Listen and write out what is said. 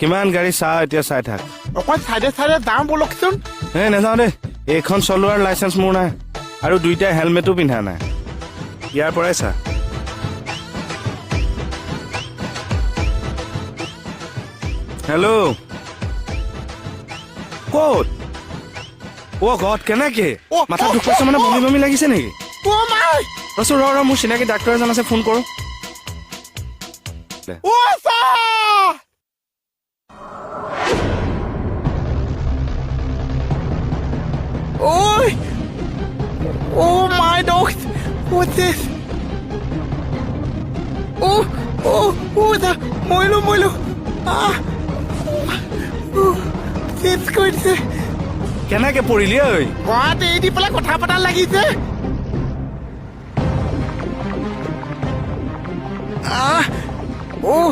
কিমান গাড়ী চা এতিয়া চাই থাক অকল চাইডে চাইডে যাওঁ বলকচোন হে নাযাওঁ দেই এইখন চলোৱাৰ লাইচেন্স মোৰ নাই আৰু দুইটাই হেলমেটো পিন্ধা নাই ইয়াৰ পৰাই চা হেল্ল' ক'ত ঘৰত কেনেকে মাথা দুখ পাইছে মানে বমি বমি লাগিছে নেকি অ' মাই ৰচোন ৰ মোৰ চিনাকি ডাক্তৰ এজন আছে ফোন কৰোঁ অ' sir Oi! Oh my dog! What's this? Moilo! Ah! It's good. কেনেকে পৰিলি ঐ What? এই দি পেলাই কথা পতা লাগিছে Ah! Oh!